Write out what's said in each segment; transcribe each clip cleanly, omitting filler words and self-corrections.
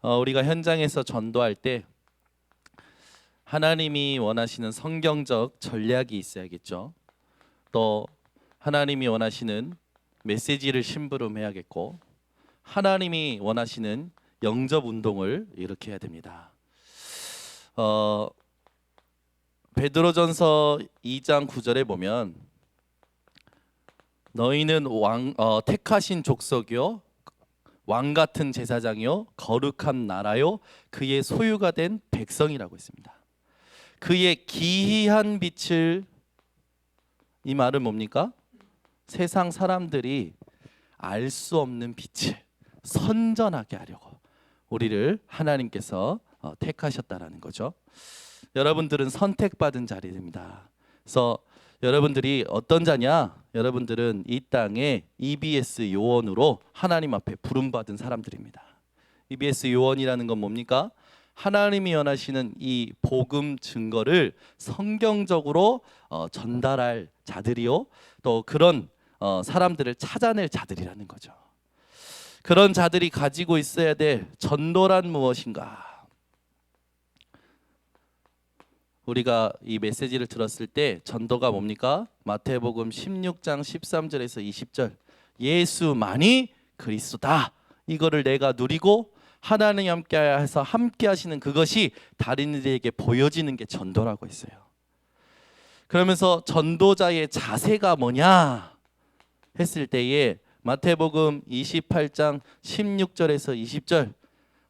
우리가 현장에서 전도할 때 하나님이 원하시는 성경적 전략이 있어야겠죠. 또 하나님이 원하시는 메시지를 심부름해야겠고, 하나님이 원하시는 영접 운동을 이렇게 해야 됩니다. 베드로전서 2장 9절에 보면 너희는 택하신 족속이요 왕 같은 제사장이요 거룩한 나라요 그의 소유가 된 백성이라고 했습니다. 그의 기이한 빛을, 이 말은 뭡니까? 세상 사람들이 알 수 없는 빛을 선전하게 하려고 우리를 하나님께서 택하셨다라는 거죠. 여러분들은 선택받은 자리입니다. 그래서 여러분들이 어떤 자냐? 여러분들은 이 땅에 EBS 요원으로 하나님 앞에 부름받은 사람들입니다. EBS 요원이라는 건 뭡니까? 하나님이 원하시는 이 복음 증거를 성경적으로 전달할 자들이요, 또 그런 사람들을 찾아낼 자들이라는 거죠. 그런 자들이 가지고 있어야 될 전도란 무엇인가? 우리가 이 메시지를 들었을 때 전도가 뭡니까? 마태복음 16장 13절에서 20절, 예수만이 그리스도다, 이거를 내가 누리고 하나님 함께해서 함께 하시는 그것이 다른 이들에게 보여지는 게 전도라고 했어요. 그러면서 전도자의 자세가 뭐냐 했을 때에 마태복음 28장 16절에서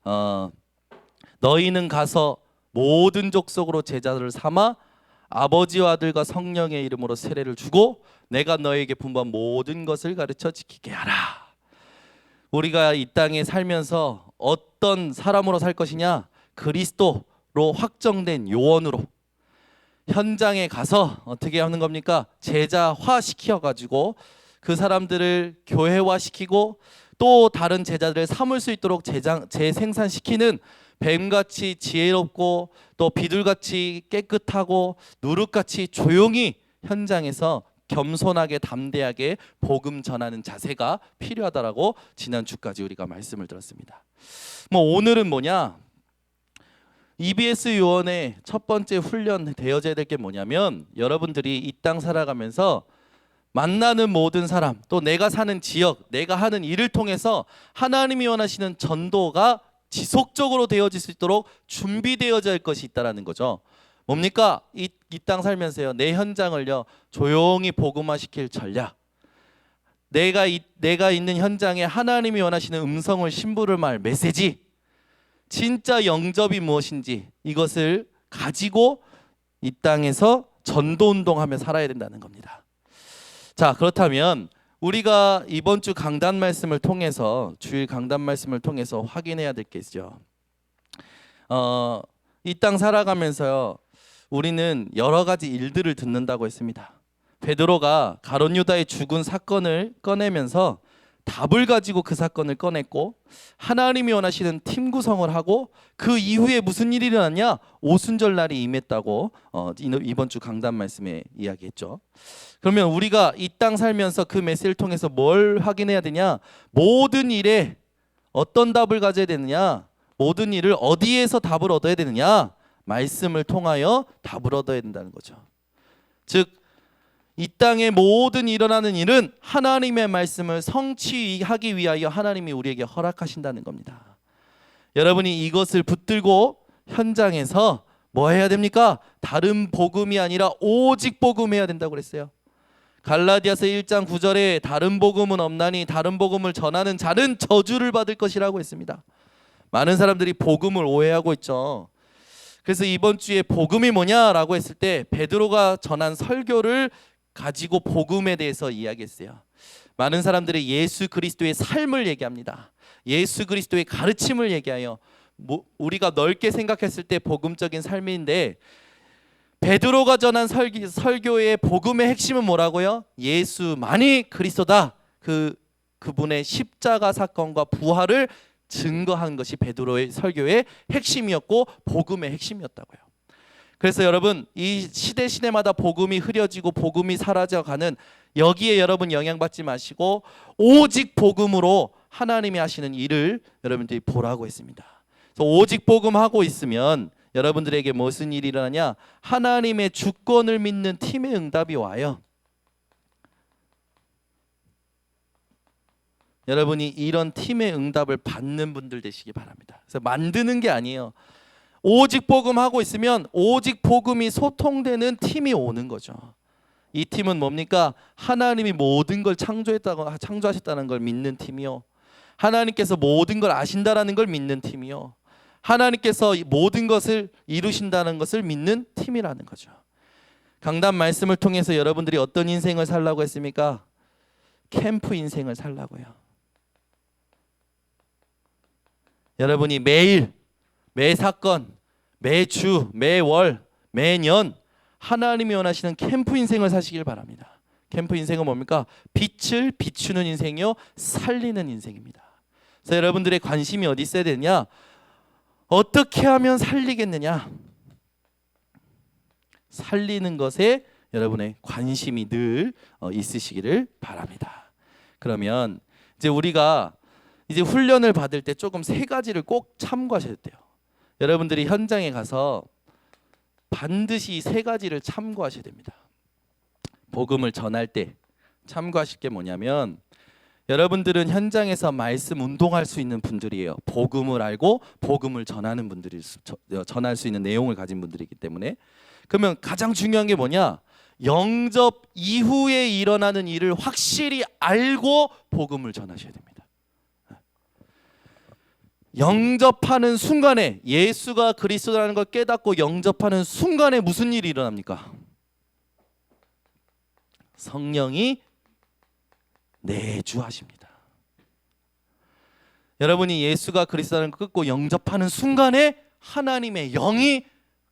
20절, 너희는 가서 모든 족속으로 제자들을 삼아 아버지와 아들과 성령의 이름으로 세례를 주고 내가 너에게 분부한 모든 것을 가르쳐 지키게 하라. 우리가 이 땅에 살면서 어떤 사람으로 살 것이냐? 그리스도로 확정된 요원으로 현장에 가서 어떻게 하는 겁니까? 제자화 시켜가지고 그 사람들을 교회화시키고 또 다른 제자들을 삼을 수 있도록 재생산시키는 뱀같이 지혜롭고 또 비둘같이 깨끗하고 누룩같이 조용히 현장에서 겸손하게 담대하게 복음 전하는 자세가 필요하다라고 지난주까지 우리가 말씀을 들었습니다. 오늘은 뭐냐? EBS 요원의 첫 번째 훈련 되어져야 될 게 뭐냐면, 여러분들이 이 땅 살아가면서 만나는 모든 사람, 또 내가 사는 지역, 내가 하는 일을 통해서 하나님이 원하시는 전도가 지속적으로 되어질 수 있도록 준비되어져 할 것이 있다라는 거죠. 뭡니까? 이 땅 살면서요, 내 현장을요 조용히 복음화시킬 전략, 내가 있는 현장에 하나님이 원하시는 음성을 심부름할 메시지, 진짜 영접이 무엇인지 이것을 가지고 이 땅에서 전도운동하며 살아야 된다는 겁니다. 자, 그렇다면 우리가 이번 주 강단 말씀을 통해서, 주일 강단 말씀을 통해서 확인해야 될 게 있죠. 이 땅 살아가면서요, 우리는 여러 가지 일들을 듣는다고 했습니다. 베드로가 가룟 유다의 죽은 사건을 꺼내면서 답을 가지고 그 사건을 꺼냈고, 하나님이 원하시는 팀 구성을 하고, 그 이후에 무슨 일이 일어났냐? 오순절 날이 임했다고 이번 주 강단 말씀에 이야기했죠. 그러면 우리가 이 땅 살면서 그 메시지를 통해서 뭘 확인해야 되냐? 모든 일에 어떤 답을 가져야 되느냐? 모든 일을 어디에서 답을 얻어야 되느냐? 말씀을 통하여 답을 얻어야 된다는 거죠. 즉, 이 땅에 모든 일어나는 일은 하나님의 말씀을 성취하기 위하여 하나님이 우리에게 허락하신다는 겁니다. 여러분이 이것을 붙들고 현장에서 뭐 해야 됩니까? 다른 복음이 아니라 오직 복음해야 된다고 그랬어요. 갈라디아서 1장 9절에 다른 복음은 없나니 다른 복음을 전하는 자는 저주를 받을 것이라고 했습니다. 많은 사람들이 복음을 오해하고 있죠. 그래서 이번 주에 복음이 뭐냐라고 했을 때 베드로가 전한 설교를 가지고 복음에 대해서 이야기했어요. 많은 사람들이 예수 그리스도의 삶을 얘기합니다. 예수 그리스도의 가르침을 얘기하여 우리가 넓게 생각했을 때 복음적인 삶인데, 베드로가 전한 설교의 복음의 핵심은 뭐라고요? 예수만이 그리스도다. 그분의 십자가 사건과 부활을 증거한 것이 베드로의 설교의 핵심이었고 복음의 핵심이었다고요. 그래서 여러분, 이 시대마다 복음이 흐려지고 복음이 사라져가는 여기에 여러분 영향받지 마시고 오직 복음으로 하나님이 하시는 일을 여러분들이 보라고 했습니다. 그래서 오직 복음하고 있으면 여러분들에게 무슨 일이 일어나냐? 하나님의 주권을 믿는 팀의 응답이 와요. 여러분이 이런 팀의 응답을 받는 분들 되시기 바랍니다. 그래서 만드는 게 아니에요. 오직 복음하고 있으면 오직 복음이 소통되는 팀이 오는 거죠. 이 팀은 뭡니까? 하나님이 모든 걸 창조하셨다는 걸 믿는 팀이요. 하나님께서 모든 걸 아신다라는 걸 믿는 팀이요. 하나님께서 모든 것을 이루신다는 것을 믿는 팀이라는 거죠. 강단 말씀을 통해서 여러분들이 어떤 인생을 살라고 했습니까? 캠프 인생을 살라고요. 여러분이 매일, 매 사건, 매주, 매월, 매년 하나님이 원하시는 캠프 인생을 사시길 바랍니다. 캠프 인생은 뭡니까? 빛을 비추는 인생이요, 살리는 인생입니다. 그래서 여러분들의 관심이 어디 있어야 되느냐? 어떻게 하면 살리겠느냐? 살리는 것에 여러분의 관심이 늘 있으시기를 바랍니다. 그러면 이제 우리가 이제 훈련을 받을 때 조금 세 가지를 꼭 참고하셔야 돼요. 여러분들이 현장에 가서 반드시 이 세 가지를 참고하셔야 됩니다. 복음을 전할 때 참고하실 게 뭐냐면, 여러분들은 현장에서 말씀 운동할 수 있는 분들이에요. 복음을 알고 복음을 전하는 분들이, 전할 수 있는 내용을 가진 분들이기 때문에. 그러면 가장 중요한 게 뭐냐? 영접 이후에 일어나는 일을 확실히 알고 복음을 전하셔야 됩니다. 영접하는 순간에, 예수가 그리스도라는 걸 깨닫고 영접하는 순간에 무슨 일이 일어납니까? 성령이 내주하십니다. 여러분이 예수가 그리스도라는 걸 끊고 영접하는 순간에 하나님의 영이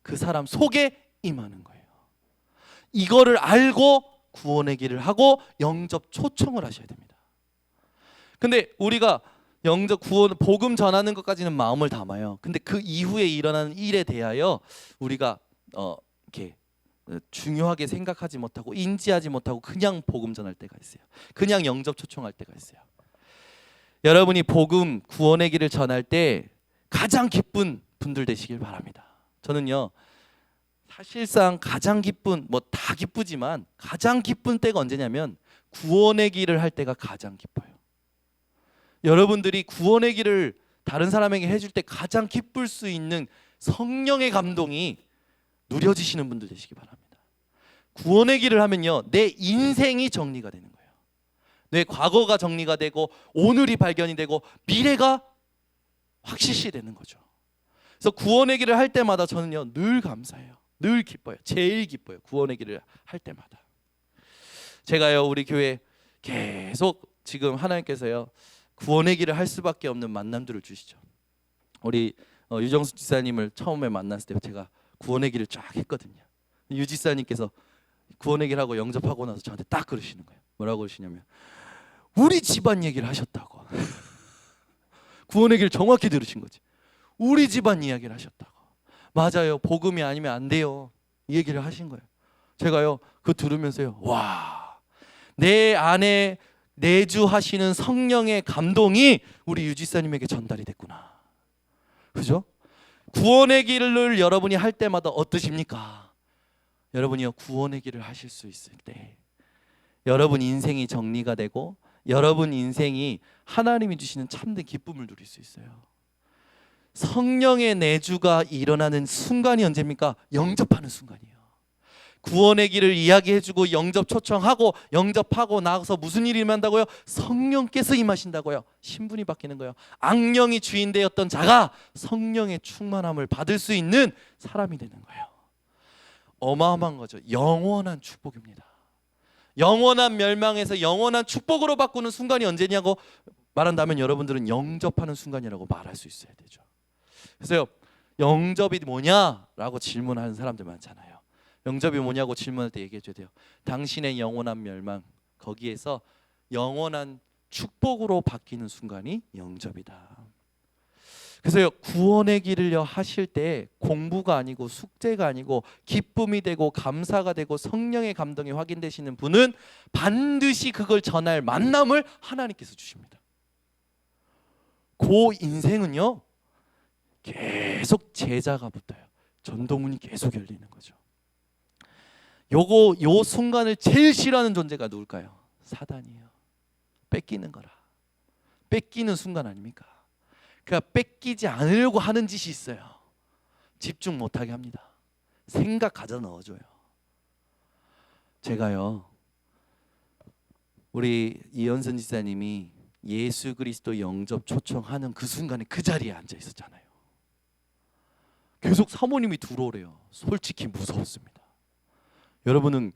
그 사람 속에 임하는 거예요. 이거를 알고 구원의 길을 하고 영접 초청을 하셔야 됩니다. 근데 우리가 영접, 구원, 복음 전하는 것까지는 마음을 담아요. 근데 그 이후에 일어나는 일에 대하여 우리가 이렇게 중요하게 생각하지 못하고 인지하지 못하고 그냥 복음 전할 때가 있어요. 그냥 영접 초청할 때가 있어요. 여러분이 복음, 구원의 길을 전할 때 가장 기쁜 분들 되시길 바랍니다. 저는요, 사실상 가장 기쁜, 뭐 다 기쁘지만 가장 기쁜 때가 언제냐면 구원의 길을 할 때가 가장 기뻐요. 여러분들이 구원의 길을 다른 사람에게 해줄 때 가장 기쁠 수 있는 성령의 감동이 누려지시는 분들 되시기 바랍니다. 구원의 길을 하면요, 내 인생이 정리가 되는 거예요. 내 과거가 정리가 되고 오늘이 발견이 되고 미래가 확실시 되는 거죠. 그래서 구원의 길을 할 때마다 저는요, 늘 감사해요. 늘 기뻐요. 제일 기뻐요. 구원의 길을 할 때마다. 제가요, 우리 교회 계속 지금 하나님께서요, 구원의 길을 할 수밖에 없는 만남들을 주시죠. 우리 유정수 지사님을 처음에 만났을 때 제가 구원의 길을 쫙 했거든요. 유 지사님께서 구원의 길 하고 영접하고 나서 저한테 딱 그러시는 거예요. 뭐라고 그러시냐면, 우리 집안 얘기를 하셨다고. 구원의 길 정확히 들으신 거지. 우리 집안 이야기를 하셨다고. 맞아요. 복음이 아니면 안 돼요. 이 얘기를 하신 거예요. 제가요, 그거 들으면서요, 와, 내 안에 내주하시는 성령의 감동이 우리 유지사님에게 전달이 됐구나. 그죠? 구원의 길을 여러분이 할 때마다 어떠십니까? 여러분이요, 구원의 길을 하실 수 있을 때 여러분 인생이 정리가 되고 여러분 인생이 하나님이 주시는 참된 기쁨을 누릴 수 있어요. 성령의 내주가 일어나는 순간이 언제입니까? 영접하는 순간이에요. 구원의 길을 이야기해주고 영접 초청하고 영접하고 나가서 무슨 일이 일어난다고요? 성령께서 임하신다고요. 신분이 바뀌는 거예요. 악령이 주인 되었던 자가 성령의 충만함을 받을 수 있는 사람이 되는 거예요. 어마어마한 거죠. 영원한 축복입니다. 영원한 멸망에서 영원한 축복으로 바꾸는 순간이 언제냐고 말한다면 여러분들은 영접하는 순간이라고 말할 수 있어야 되죠. 그래서 영접이 뭐냐라고 질문하는 사람들 많잖아요. 영접이 뭐냐고 질문할 때 얘기해 줘야 돼요. 당신의 영원한 멸망, 거기에서 영원한 축복으로 바뀌는 순간이 영접이다. 그래서 구원의 길을 하실 때 공부가 아니고 숙제가 아니고 기쁨이 되고 감사가 되고 성령의 감동이 확인되시는 분은 반드시 그걸 전할 만남을 하나님께서 주십니다. 그 인생은요 계속 제자가 붙어요. 전도문이 계속 열리는 거죠. 요 순간을 제일 싫어하는 존재가 누굴까요? 사단이에요. 뺏기는 거라. 뺏기는 순간 아닙니까? 그러니까 뺏기지 않으려고 하는 짓이 있어요. 집중 못하게 합니다. 생각 가져 넣어줘요. 제가요 우리 이현선 지사님이 예수 그리스도 영접 초청하는 그 순간에 그 자리에 앉아 있었잖아요. 계속 사모님이 들어오래요. 솔직히 무서웠습니다. 여러분은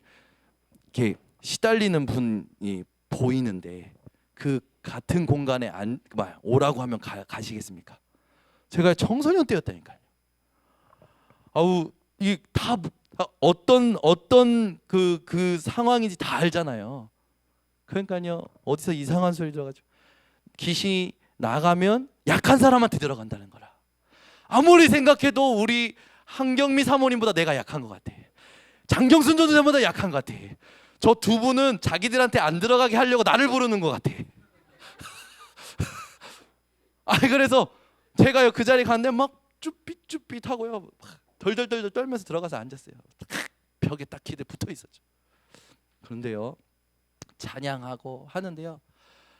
이렇게 시달리는 분이 보이는데 그 같은 공간에 오라고 하면 가시겠습니까? 제가 청소년 때였다니까요. 아우 이 다 어떤 그 상황인지 다 알잖아요. 그러니까요 어디서 이상한 소리 들어가지고 귀신이 나가면 약한 사람한테 들어간다는 거라. 아무리 생각해도 우리 한경미 사모님보다 내가 약한 것 같아. 장경순 전도사보다 약한 것 같아. 저 두 분은 자기들한테 안 들어가게 하려고 나를 부르는 것 같아. 그래서 제가요 그 자리 갔는데 막 쭈삣쭈삣 하고요 덜덜덜 떨면서 들어가서 앉았어요. 벽에 딱 기대 붙어 있었죠. 그런데요 찬양하고 하는데요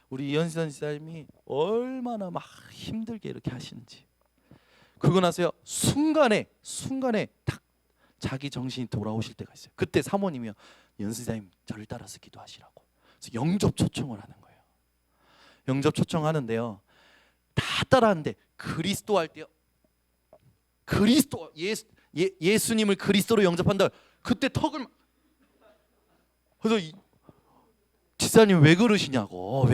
우리 이현선 지사님이 얼마나 막 힘들게 이렇게 하시는지. 그러고 나서요 순간에 딱 자기 정신이 돌아오실 때가 있어요. 그때 사모님이요 이현선 지사님 저를 따라서 기도하시라고. 그래서 영접 초청을 하는 거예요. 영접 초청하는데요 다 따라하는데 그리스도 할 때요 그리스도 예수님을 그리스도로 영접한다. 그때 턱을 그래서 지사님 왜 그러시냐고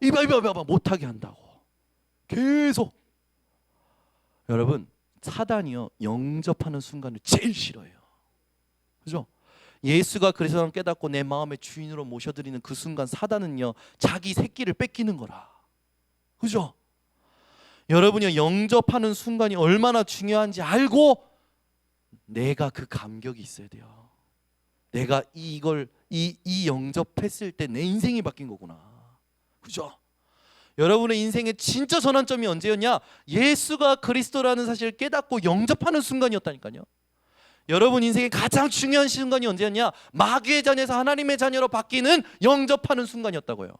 이봐 못하게 한다고 계속. 여러분 사단이요 영접하는 순간을 제일 싫어해요. 그죠? 예수가 그리스도를 깨닫고 내 마음의 주인으로 모셔드리는 그 순간 사단은요 자기 새끼를 뺏기는 거라. 그죠? 여러분이 영접하는 순간이 얼마나 중요한지 알고 내가 그 감격이 있어야 돼요. 내가 이 영접했을 때 내 인생이 바뀐 거구나. 그죠? 여러분의 인생의 진짜 전환점이 언제였냐? 예수가 그리스도라는 사실을 깨닫고 영접하는 순간이었다니까요. 여러분 인생의 가장 중요한 순간이 언제였냐? 마귀의 자녀에서 하나님의 자녀로 바뀌는 영접하는 순간이었다고요.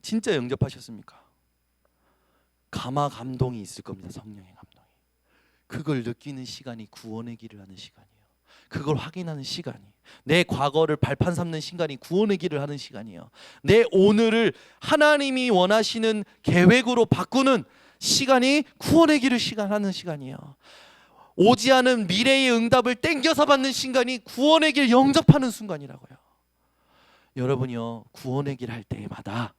진짜 영접하셨습니까? 감화 감동이 있을 겁니다. 성령의 감동이. 그걸 느끼는 시간이 구원의 길을 하는 시간이에요. 그걸 확인하는 시간이. 내 과거를 발판 삼는 시간이 구원의 길을 하는 시간이에요. 내 오늘을 하나님이 원하시는 계획으로 바꾸는 시간이 구원의 길을 하는 시간이에요. 오지 않은 미래의 응답을 땡겨서 받는 시간이 구원의 길 영접하는 순간이라고요. 여러분이요 구원의 길 할 때마다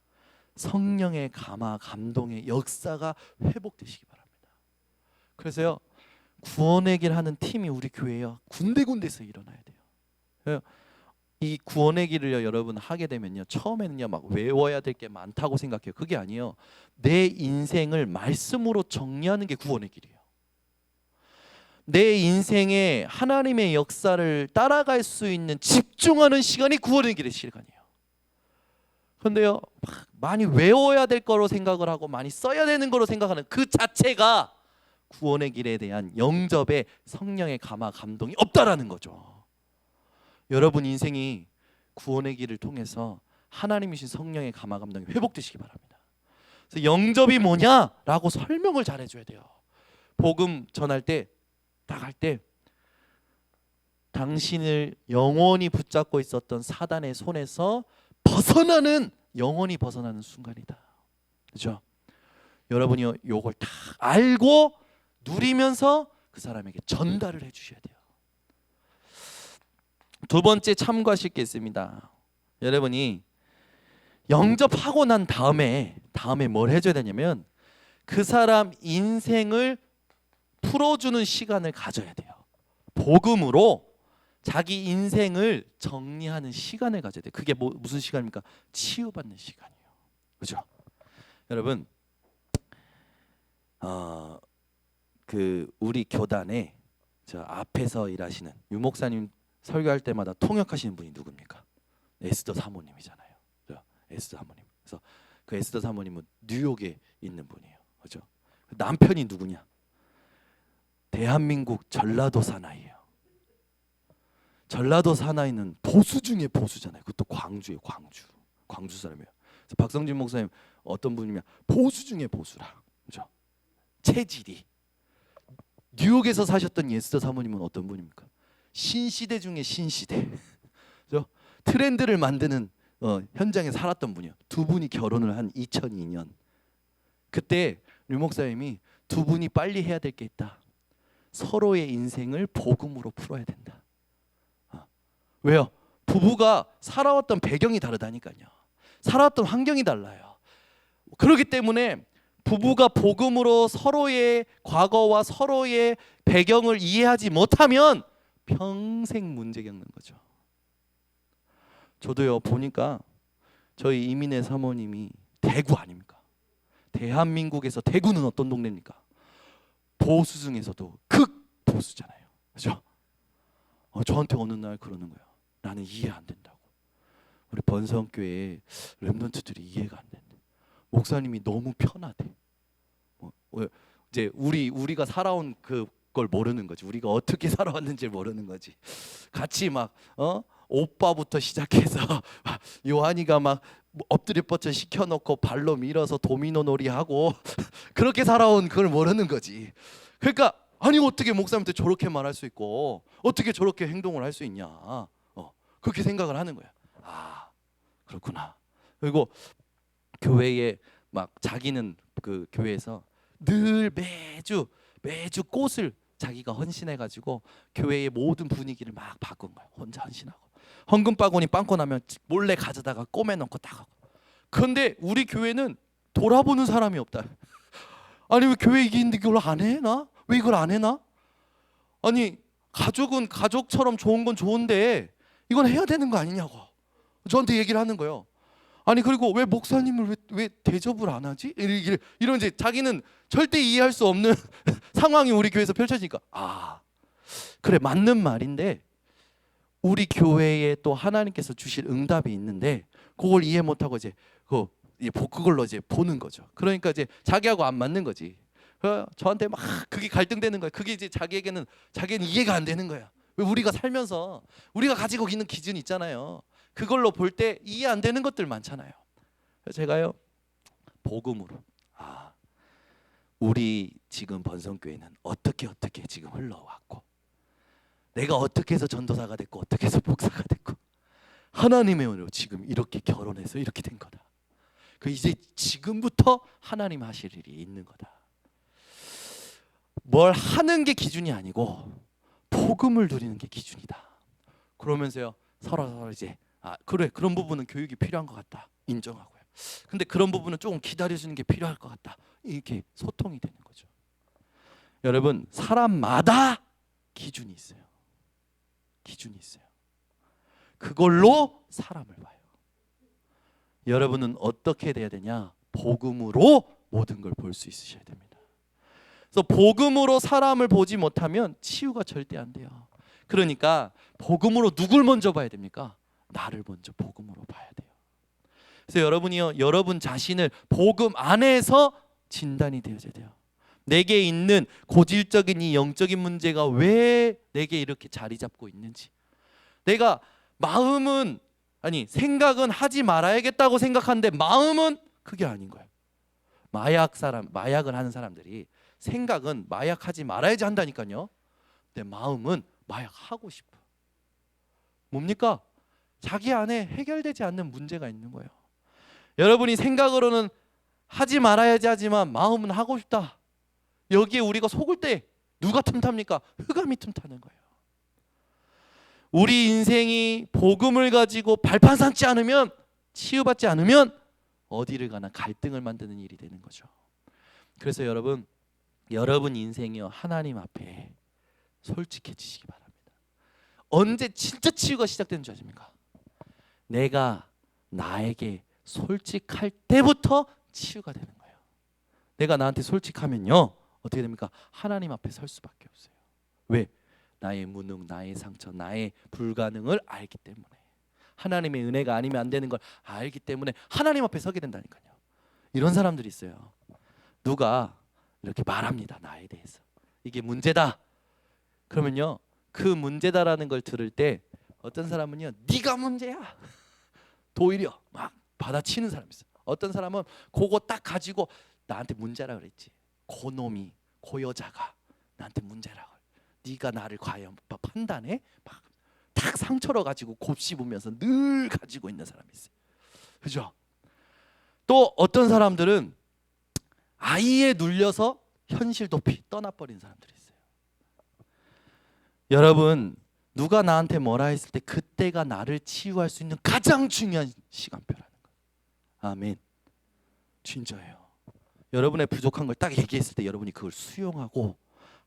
성령의 감화 감동의 역사가 회복되시기 바랍니다. 그래서요 구원의 길 하는 팀이 우리 교회요 군데군데서 일어나야 돼요. 이 구원의 길을요 여러분 하게 되면요 처음에는요 막 외워야 될 게 많다고 생각해요. 그게 아니에요. 내 인생을 말씀으로 정리하는 게 구원의 길이에요. 내 인생에 하나님의 역사를 따라갈 수 있는 집중하는 시간이 구원의 길의 시간이에요. 그런데요 많이 외워야 될 거로 생각을 하고 많이 써야 되는 거로 생각하는 그 자체가 구원의 길에 대한 영접의 성령의 감화 감동이 없다라는 거죠. 여러분 인생이 구원의 길을 통해서 하나님이신 성령의 감화 감동이 회복되시기 바랍니다. 그래서 영접이 뭐냐라고 설명을 잘 해줘야 돼요. 복음 전할 때 나갈 때 당신을 영원히 붙잡고 있었던 사단의 손에서 영원히 벗어나는 순간이다. 그렇죠? 여러분이 요걸 다 알고 누리면서 그 사람에게 전달을 해주셔야 돼요. 두 번째 참고하실 게 있습니다. 여러분이 영접하고 난 다음에 뭘 해줘야 되냐면 그 사람 인생을 풀어주는 시간을 가져야 돼요. 복음으로 자기 인생을 정리하는 시간을 가져야 돼요. 그게 무슨 시간입니까? 치유받는 시간이에요. 그렇죠? 여러분 그 우리 교단에 저 앞에서 일하시는 유 목사님 설교할 때마다 통역하시는 분이 누굽니까? 에스더 사모님이잖아요. 에스더 사모님. 그래서 그 에스더 사모님은 뉴욕에 있는 분이에요. 그죠? 남편이 누구냐? 대한민국 전라도 사나이예요. 전라도 사나이는 보수 중에 보수잖아요. 그것도 광주예요. 광주 사람이에요. 그래서 박성진 목사님 어떤 분이냐? 보수 중에 보수라. 그죠? 체질이. 뉴욕에서 사셨던 에스더 사모님은 어떤 분입니까? 신시대 중에 신시대. 그죠? 트렌드를 만드는 현장에 살았던 분이에요. 두 분이 결혼을 한 2002년. 그때 류 목사님이 두 분이 빨리 해야 될 게 있다. 서로의 인생을 복음으로 풀어야 된다. 왜요? 부부가 살아왔던 배경이 다르다니까요. 살아왔던 환경이 달라요. 그렇기 때문에 부부가 복음으로 서로의 과거와 서로의 배경을 이해하지 못하면 평생 문제 겪는 거죠. 저도요 보니까 저희 이민혜 사모님이 대구 아닙니까? 대한민국에서 대구는 어떤 동네입니까? 보수 중에서도 극보수잖아요. 그죠? 저한테 어느 날 그러는 거예요. 나는 이해 안 된다고. 우리 번성교회 렘넌트들이 이해가 안 된대. 목사님이 너무 편하대. 이제 우리가 살아온 그걸 모르는 거지. 우리가 어떻게 살아왔는지 모르는 거지. 같이 막 오빠부터 시작해서 요한이가 막 엎드려 뻗쳐 시켜놓고 발로 밀어서 도미노 놀이하고 그렇게 살아온 그걸 모르는 거지. 그러니까 아니 어떻게 목사님한테 저렇게 말할 수 있고 어떻게 저렇게 행동을 할 수 있냐. 그렇게 생각을 하는 거야. 아 그렇구나. 그리고 교회에 막 자기는 그 교회에서 늘 매주 꽃을 자기가 헌신해가지고 교회의 모든 분위기를 막 바꾼 거야. 혼자 헌신하고 헌금 바구니 빵꾸 나면 몰래 가져다가 꼬매놓고 딱 하고. 그런데 우리 교회는 돌아보는 사람이 없다. 아니 왜 교회 이게 있는데 이걸 안 해? 나? 왜 이걸 안 해? 나? 아니 가족은 가족처럼 좋은 건 좋은데 이건 해야 되는 거 아니냐고 저한테 얘기를 하는 거예요. 아니 그리고 왜 목사님을 왜 대접을 안 하지? 이런 이제 자기는 절대 이해할 수 없는 상황이 우리 교회에서 펼쳐지니까 아 그래 맞는 말인데 우리 교회에 또 하나님께서 주실 응답이 있는데 그걸 이해 못하고 이제 그걸로 이제 보는 거죠. 그러니까 이제 자기하고 안 맞는 거지. 저한테 막 그게 갈등되는 거야. 그게 이제 자기는 이해가 안 되는 거야. 왜 우리가 살면서 우리가 가지고 있는 기준이 있잖아요. 그걸로 볼 때 이해 안 되는 것들 많잖아요. 제가요 복음으로 우리 지금 번성교회는 어떻게 지금 흘러왔고 내가 어떻게 해서 전도사가 됐고 어떻게 해서 목사가 됐고 하나님의 은혜로 지금 이렇게 결혼해서 이렇게 된 거다. 그 이제 지금부터 하나님 하실 일이 있는 거다. 뭘 하는 게 기준이 아니고 복음을 누리는 게 기준이다. 그러면서요 서로 이제 그래 그런 부분은 교육이 필요한 것 같다 인정하고요. 근데 그런 부분은 조금 기다려주는 게 필요할 것 같다. 이렇게 소통이 되는 거죠. 여러분 사람마다 기준이 있어요. 그걸로 사람을 봐요. 여러분은 어떻게 돼야 되냐? 복음으로 모든 걸 볼 수 있으셔야 됩니다. 그래서 복음으로 사람을 보지 못하면 치유가 절대 안 돼요. 그러니까 복음으로 누굴 먼저 봐야 됩니까? 나를 먼저 복음으로 봐야 돼요. 그래서 여러분이요, 여러분 자신을 복음 안에서 진단이 되어야 돼요. 내게 있는 고질적인 이 영적인 문제가 왜 내게 이렇게 자리 잡고 있는지. 내가 마음은 생각은 하지 말아야겠다고 생각하는데 마음은 그게 아닌 거예요. 마약을 하는 사람들이 생각은 마약하지 말아야지 한다니까요. 근데 마음은 마약하고 싶어. 뭡니까? 자기 안에 해결되지 않는 문제가 있는 거예요. 여러분이 생각으로는 하지 말아야지 하지만 마음은 하고 싶다. 여기에 우리가 속을 때 누가 틈탑니까? 흑암이 틈타는 거예요. 우리 인생이 복음을 가지고 발판 삼지 않으면, 치유받지 않으면 어디를 가나 갈등을 만드는 일이 되는 거죠. 그래서 여러분 인생이요 하나님 앞에 솔직해지시기 바랍니다. 언제 진짜 치유가 시작되는 줄 아십니까? 내가 나에게 솔직할 때부터 치유가 되는 거예요. 내가 나한테 솔직하면요 어떻게 됩니까? 하나님 앞에 설 수밖에 없어요. 왜? 나의 무능, 나의 상처, 나의 불가능을 알기 때문에, 하나님의 은혜가 아니면 안 되는 걸 알기 때문에 하나님 앞에 서게 된다니까요. 이런 사람들이 있어요. 누가 이렇게 말합니다. 나에 대해서. 이게 문제다. 그러면요. 그 문제다라는 걸 들을 때 어떤 사람은요. 네가 문제야. 도리어 막 받아치는 사람이 있어요. 어떤 사람은 그거 딱 가지고 나한테 문제라 그랬지. 그 놈이 그 여자가 나한테 문제라 그래. 네가 나를 과연 판단해? 막 탁 상처로 가지고 곱씹으면서 늘 가지고 있는 사람이 있어요. 그죠? 또 어떤 사람들은 아이에 눌려서 현실 도피 떠나버린 사람들이 있어요. 여러분 누가 나한테 뭐라 했을 때 그때가 나를 치유할 수 있는 가장 중요한 시간표라는 거예요. 아멘. 진짜예요. 여러분의 부족한 걸 딱 얘기했을 때 여러분이 그걸 수용하고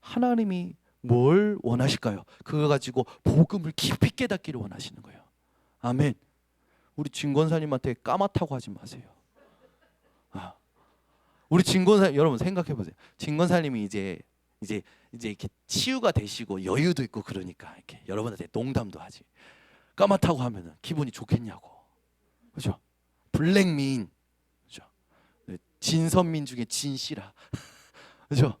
하나님이 뭘 원하실까요? 그거 가지고 복음을 깊이 깨닫기를 원하시는 거예요. 아멘. 우리 진권사님한테 까맣다고 하지 마세요. 우리 진권사 여러분 생각해 보세요. 진권사님이 이제 이렇게 치유가 되시고 여유도 있고 그러니까 이렇게 여러분한테 농담도 하지. 까맣다고 하면은 기분이 좋겠냐고. 그죠? 블랙민. 그죠? 진선민 중에 진씨라. 그죠?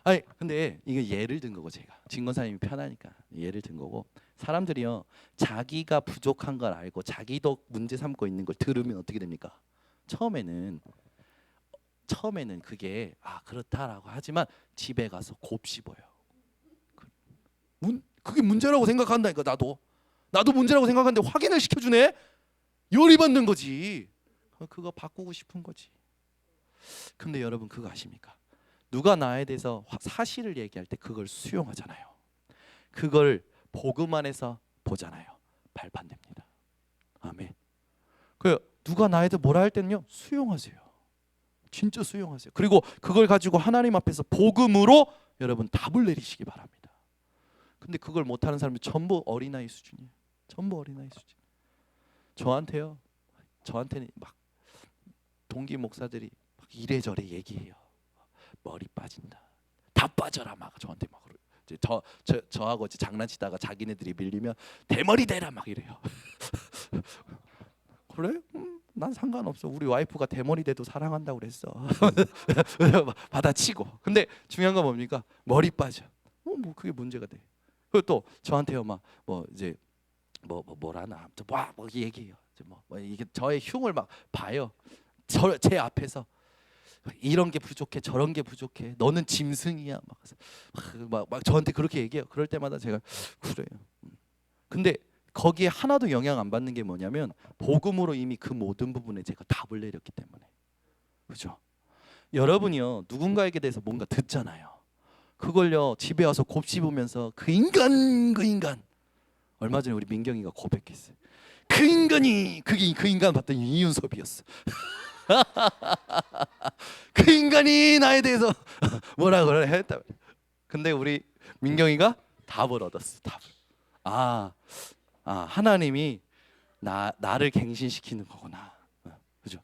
아니 근데 이게 예를 든 거고 제가 진권사님이 편하니까 예를 든 거고 사람들이요 자기가 부족한 걸 알고 자기도 문제 삼고 있는 걸 들으면 어떻게 됩니까? 처음에는 그게 그렇다라고 하지만 집에 가서 곱씹어요. 그게 문제라고 생각한다니까. 나도 문제라고 생각하는데 확인을 시켜주네. 열이 받는 거지. 그거 바꾸고 싶은 거지. 근데 여러분 그거 아십니까? 누가 나에 대해서 사실을 얘기할 때 그걸 수용하잖아요. 그걸 복음 안에서 보잖아요. 발판됩니다. 아멘. 누가 나에 대해 뭐라 할 때는요 수용하세요. 진짜 수용하세요. 그리고 그걸 가지고 하나님 앞에서 복음으로 여러분 답을 내리시기 바랍니다. 근데 그걸 못하는 사람들 전부 어린아이 수준이에요. 전부 어린아이 수준. 저한테는 막 동기 목사들이 막 이래저래 얘기해요. 머리 빠진다. 다 빠져라 막 저한테 막 저하고 장난치다가 자기네들이 밀리면 대머리 대라 막 이래요. 그래? 난 상관없어. 우리 와이프가 대머리 대도 사랑한다고 그랬어. 받아치고. 근데 중요한 건 뭡니까? 머리 빠져. 뭐 그게 문제가 돼. 그리고 또 저한테요 막 뭐 이제 뭐라나 뭐 얘기해요. 뭐 이게 저의 흉을 막 봐요. 제 앞에서 이런 게 부족해 저런 게 부족해 너는 짐승이야 막 저한테 그렇게 얘기해요. 그럴 때마다 제가 그래요. 근데 거기에 하나도 영향 안 받는 게 뭐냐면 복음으로 이미 그 모든 부분에 제가 답을 내렸기 때문에. 그죠? 여러분이요 누군가에게 대해서 뭔가 듣잖아요. 그걸요 집에 와서 곱씹으면서 그 인간 얼마 전에 우리 민경이가 고백했어요. 그 인간 봤더니 이윤섭이었어. 그 인간이 나에 대해서 뭐라 그래 했다. 근데 우리 민경이가 답을 얻었어. 답을. 하나님이 나를 갱신시키는 거구나. 그죠?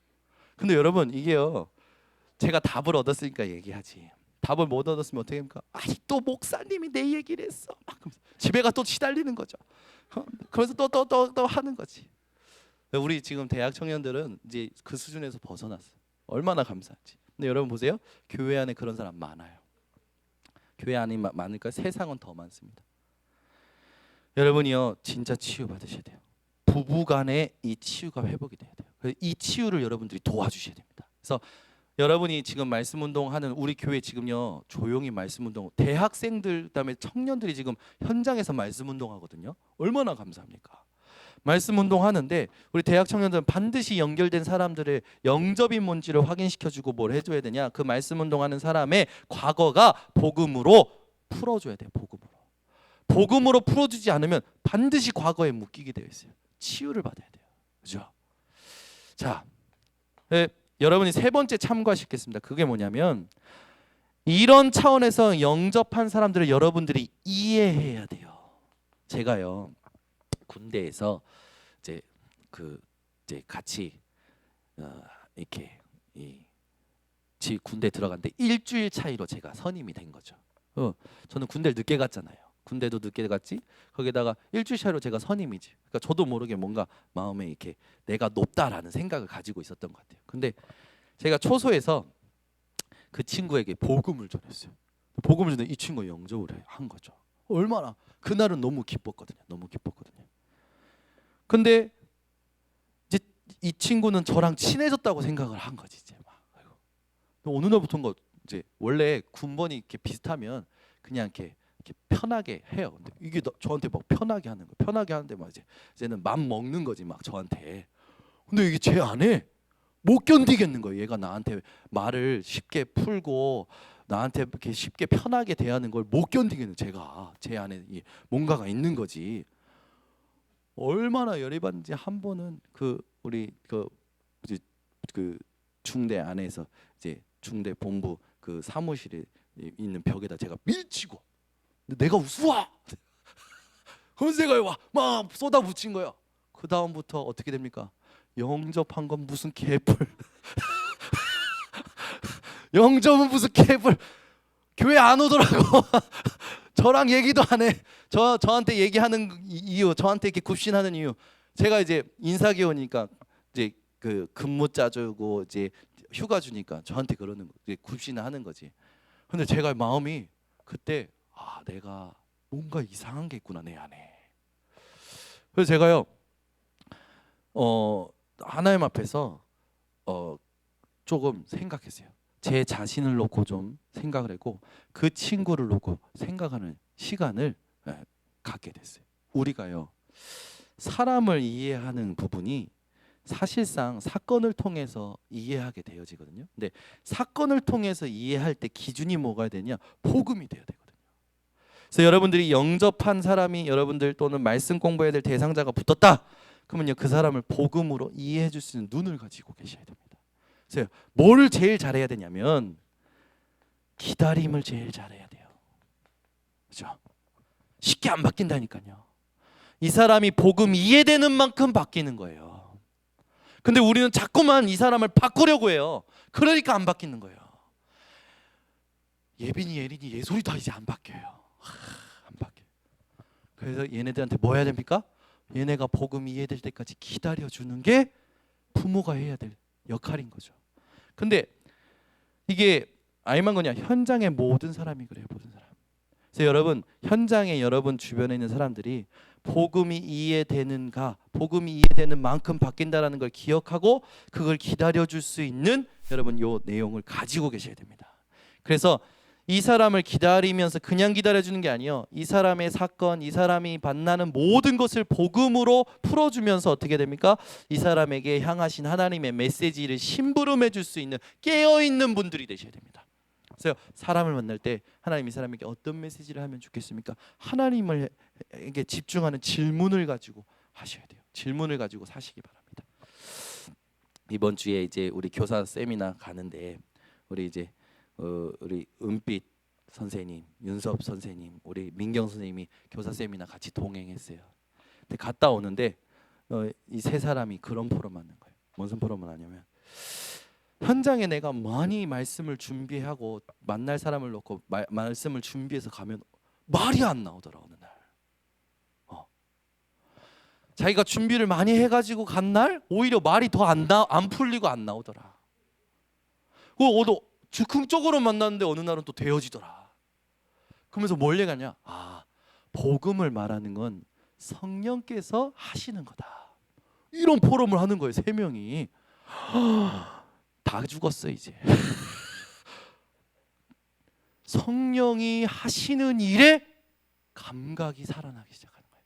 근데 여러분 이게요. 제가 답을 얻었으니까 얘기하지. 답을 못 얻었으면 어떻게 합니까? 또 목사님이 내 얘기를 했어. 막 집에 가 또 시달리는 거죠. 그래서 또 하는 거지. 우리 지금 대학 청년들은 이제 그 수준에서 벗어났어. 얼마나 감사하지. 근데 여러분 보세요. 교회 안에 그런 사람 많아요. 교회 안에 많으니까 세상은 더 많습니다. 여러분이요 진짜 치유 받으셔야 돼요. 부부간에 이 치유가 회복이 돼야 돼요. 이 치유를 여러분들이 도와주셔야 됩니다. 그래서 여러분이 지금 말씀 운동하는 우리 교회 지금요 조용히 말씀 운동 대학생들 그다음에 청년들이 지금 현장에서 말씀 운동하거든요. 얼마나 감사합니까? 말씀 운동하는데 우리 대학 청년들은 반드시 연결된 사람들의 영접이 뭔지를 확인시켜주고 뭘 해줘야 되냐? 그 말씀 운동하는 사람의 과거가 복음으로 풀어줘야 돼요. 복음으로 풀어주지 않으면 반드시 과거에 묶이게 되어 있어요. 치유를 받아야 돼요. 그죠? 자, 여러분이 세 번째 참고하시겠습니다. 그게 뭐냐면 이런 차원에서 영접한 사람들을 여러분들이 이해해야 돼요. 제가요 군대에서 이제 같이 이렇게 군대 들어갔는데 일주일 차이로 제가 선임이 된 거죠. 저는 군대를 늦게 갔잖아요. 군대도 늦게 갔지. 거기다가 일주일 차이로 제가 선임이지. 그러니까 저도 모르게 뭔가 마음에 이렇게 내가 높다라는 생각을 가지고 있었던 것 같아요. 근데 제가 초소에서 그 친구에게 복음을 전했어요. 복음을 전해 이 친구가 영접을 한 거죠. 얼마나 그날은 너무 기뻤거든요. 너무 기뻤거든요. 근데 이제 이 친구는 저랑 친해졌다고 생각을 한 거지. 이제 막 어느 날부터인가 이제 원래 군번이 이렇게 비슷하면 그냥 이렇게 편하게 해요. 근데 이게 저한테 막 편하게 하는 거, 편하게 하는데 막 이제는 맘 먹는 거지 막 저한테. 근데 이게 제 안에 못 견디겠는 거예요. 얘가 나한테 말을 쉽게 풀고 나한테 이렇게 쉽게 편하게 대하는 걸 못 견디겠는 제가 제 안에 뭔가가 있는 거지. 얼마나 열이 받는지 한 번은 우리 그 중대 안에서 이제 중대 본부 그 사무실에 있는 벽에다 제가 밀치고 내가 우스워 헌세가 막 쏟아붙인 거야. 그 다음부터 어떻게 됩니까? 영접한 건 무슨 개뿔 영접은 무슨 개뿔 교회 안 오더라고. 저랑 얘기도 안 해. 저한테 얘기하는 이유, 저한테 이렇게 굽신하는 이유. 제가 이제 인사기원이니까 이제 그 근무 짜주고 이제 휴가 주니까 저한테 그러는 거, 이제 굽신하는 거지. 근데 제가 마음이 그때 내가 뭔가 이상한 게 있구나 내 안에. 그래서 제가요 하나님 앞에서 조금 생각했어요. 제 자신을 놓고 좀 생각을 했고 그 친구를 놓고 생각하는 시간을 갖게 됐어요. 우리가요 사람을 이해하는 부분이 사실상 사건을 통해서 이해하게 되어지거든요. 근데 사건을 통해서 이해할 때 기준이 뭐가 되냐? 복음이 되어야 되거든요. 그래서 여러분들이 영접한 사람이 여러분들 또는 말씀 공부해야 될 대상자가 붙었다. 그러면요 그 사람을 복음으로 이해해 줄 수 있는 눈을 가지고 계셔야 됩니다. 그래서 뭘 제일 잘해야 되냐면 기다림을 제일 잘해야 돼요. 그렇죠? 쉽게 안 바뀐다니까요. 이 사람이 복음 이해되는 만큼 바뀌는 거예요. 근데 우리는 자꾸만 이 사람을 바꾸려고 해요. 그러니까 안 바뀌는 거예요. 예빈이, 예린이, 예솔이 다 이제 안 바뀌어요. 안 바뀌어요. 그래서 얘네들한테 뭐 해야 됩니까? 얘네가 복음 이해될 때까지 기다려주는 게 부모가 해야 될 역할인 거죠. 근데 이게 알만 거냐? 현장의 모든 사람이 그래요. 모든 사람. 그래서 여러분 현장에 여러분 주변에 있는 사람들이 복음이 이해되는가, 복음이 이해되는 만큼 바뀐다라는 걸 기억하고 그걸 기다려줄 수 있는 여러분 요 내용을 가지고 계셔야 됩니다. 그래서 이 사람을 기다리면서 그냥 기다려주는 게 아니에요. 이 사람의 사건, 이 사람이 만나는 모든 것을 복음으로 풀어주면서 어떻게 됩니까? 이 사람에게 향하신 하나님의 메시지를 심부름해 줄 수 있는 깨어있는 분들이 되셔야 됩니다. 그래서 사람을 만날 때 하나님 이 사람에게 어떤 메시지를 하면 좋겠습니까? 하나님에게 집중하는 질문을 가지고 하셔야 돼요. 질문을 가지고 사시기 바랍니다. 이번 주에 이제 우리 교사 세미나 가는데 우리 이제 우리 은빛 선생님, 윤섭 선생님, 우리 민경 선생님이 교사 세미나 같이 동행했어요. 근데 갔다 오는데 이 세 사람이 그런 포럼 하는 거예요. 무슨 포럼을 하냐면 현장에 내가 많이 말씀을 준비하고 만날 사람을 놓고 말씀을 준비해서 가면 말이 안 나오더라 어느 날. 자기가 준비를 많이 해가지고 간 날 오히려 말이 더 안 풀리고 안 나오더라. 즉흥적으로 만났는데 어느 날은 또 되어지더라. 그러면서 뭘 얘기하냐? 복음을 말하는 건 성령께서 하시는 거다. 이런 포럼을 하는 거예요. 3명이. 다 죽었어 이제. 성령이 하시는 일에 감각이 살아나기 시작하는 거예요.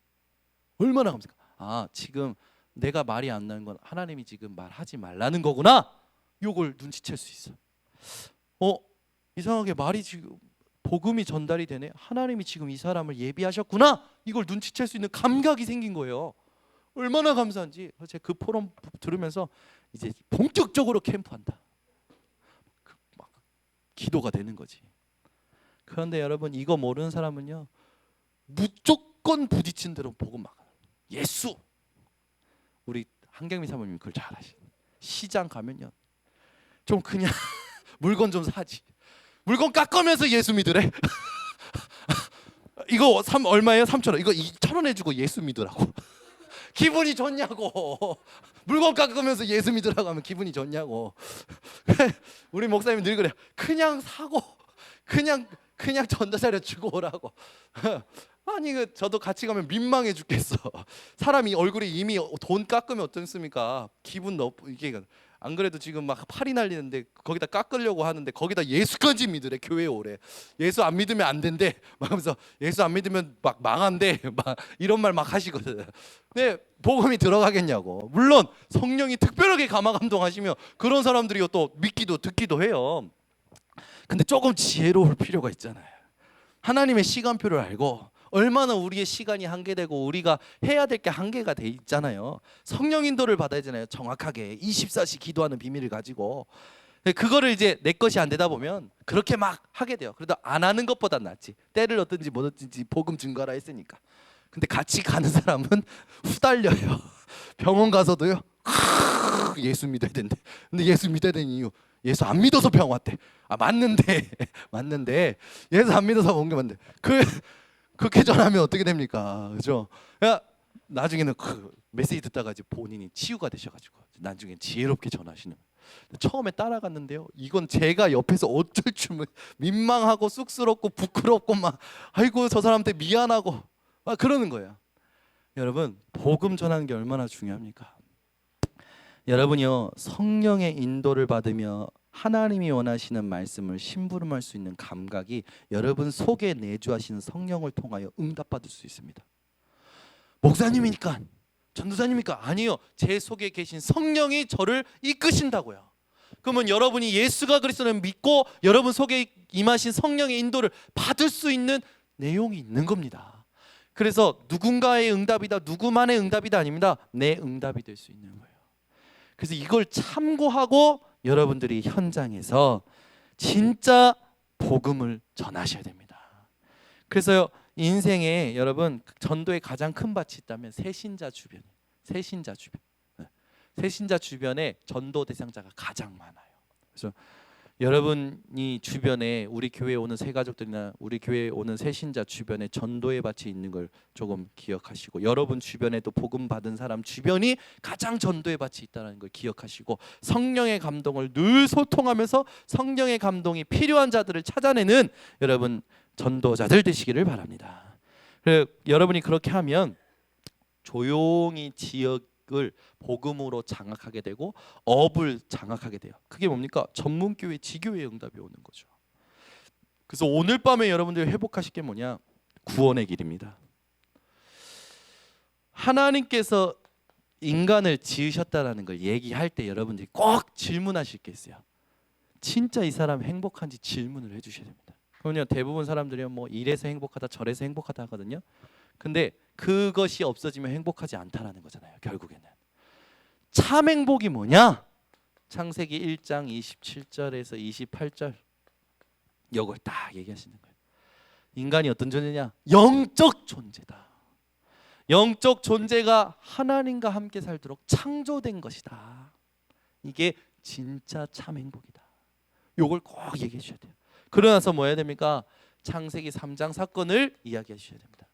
얼마나 감사할까? 지금 내가 말이 안 나는 건 하나님이 지금 말하지 말라는 거구나. 이걸 눈치챌 수 있어. 이상하게 말이 지금 복음이 전달이 되네. 하나님이 지금 이 사람을 예비하셨구나. 이걸 눈치챌 수 있는 감각이 생긴 거예요. 얼마나 감사한지. 제가 그 포럼 들으면서 이제 본격적으로 캠프한다. 막 기도가 되는 거지. 그런데 여러분 이거 모르는 사람은요 무조건 부딪힌 대로 복음 막 예수. 우리 한경미 사모님 그걸 잘 아시죠. 시장 가면요 좀 그냥 물건 좀 사지. 물건 깎으면서 예수 믿으래. 이거 얼마예요? 3,000원. 이거 2,000원 해주고 예수 믿으라고. 기분이 좋냐고. 물건 깎으면서 예수 믿으라고 하면 기분이 좋냐고. 우리 목사님이 늘 그래요. 그냥 사고 그냥 전도자료 주고 오라고. 아니 저도 같이 가면 민망해 죽겠어. 사람이 얼굴에 이미 돈 깎으면 어떻습니까? 기분 이게 안 그래도 지금 막 팔이 날리는데 거기다 깎으려고 하는데 거기다 예수까지 믿으래. 교회에 오래. 예수 안 믿으면 안 된대. 막 하면서 예수 안 믿으면 막 망한대. 막 이런 말 막 하시거든. 네, 복음이 들어가겠냐고. 물론 성령이 특별하게 감화 감동하시면 그런 사람들이 또 믿기도 듣기도 해요. 근데 조금 지혜로울 필요가 있잖아요. 하나님의 시간표를 알고 얼마나 우리의 시간이 한계되고 우리가 해야 될 게 한계가 돼 있잖아요. 성령 인도를 받아야 되잖아요. 정확하게 24시 기도하는 비밀을 가지고. 그거를 이제 내 것이 안 되다 보면 그렇게 막 하게 돼요. 그래도 안 하는 것보다 낫지. 때를 얻든지 못 얻든지 복음 증거라 했으니까. 근데 같이 가는 사람은 후달려요. 병원 가서도요. 예수 믿어야 된대. 근데 예수 믿어야 되는 이유, 예수 안 믿어서 병 왔대. 아 맞는데 예수 안 믿어서 온 게 맞는데 그렇게 전하면 어떻게 됩니까? 그죠? 야, 나중에는 그 메시지 듣다가 이제 본인이 치유가 되셔가지고 나중에 지혜롭게 전하시는. 처음에 따라갔는데요. 이건 제가 옆에서 어쩔 줄 민망하고 쑥스럽고 부끄럽고 막 아이고 저 사람한테 미안하고 막 그러는 거예요. 여러분 복음 전하는 게 얼마나 중요합니까? 여러분이요 성령의 인도를 받으며 하나님이 원하시는 말씀을 심부름할 수 있는 감각이 여러분 속에 내주하시는 성령을 통하여 응답받을 수 있습니다. 목사님이니까 전도사님이니까 아니요. 제 속에 계신 성령이 저를 이끄신다고요. 그러면 여러분이 예수가 그리스도를 믿고 여러분 속에 임하신 성령의 인도를 받을 수 있는 내용이 있는 겁니다. 그래서 누군가의 응답이다 누구만의 응답이다 아닙니다. 내 응답이 될 수 있는 거예요. 그래서 이걸 참고하고 여러분들이 현장에서 진짜 복음을 전하셔야 됩니다. 그래서요 인생에 여러분 전도에 가장 큰 밭이 있다면 새신자 주변, 새신자 주변에 전도 대상자가 가장 많아요. 그래서 여러분이 주변에 우리 교회에 오는 새가족들이나 우리 교회에 오는 새신자 주변에 전도의 밭이 있는 걸 조금 기억하시고 여러분 주변에도 복음 받은 사람 주변이 가장 전도의 밭이 있다는 걸 기억하시고 성령의 감동을 늘 소통하면서 성령의 감동이 필요한 자들을 찾아내는 여러분 전도자들 되시기를 바랍니다. 그래서 여러분이 그렇게 하면 조용히 지역을 복음으로 장악하게 되고 업을 장악하게 돼요. 그게 뭡니까? 전문교회 지교회의 응답이 오는 거죠. 그래서 오늘 밤에 여러분들이 회복하실 게 뭐냐? 구원의 길입니다. 하나님께서 인간을 지으셨다라는 걸 얘기할 때 여러분들이 꼭 질문하실 게 있어요. 진짜 이 사람 행복한지 질문을 해주셔야 됩니다. 그럼요 대부분 사람들이 뭐 이래서 행복하다 저래서 행복하다 하거든요. 근데 그것이 없어지면 행복하지 않다라는 거잖아요. 결국에는 참 행복이 뭐냐? 창세기 1장 27절에서 28절 이걸 딱 얘기하시는 거예요. 인간이 어떤 존재냐? 영적 존재다. 영적 존재가 하나님과 함께 살도록 창조된 것이다. 이게 진짜 참 행복이다. 이걸 꼭 얘기해 주셔야 돼요. 그러나서 뭐 해야 됩니까? 창세기 3장 사건을 이야기해 주셔야 됩니다.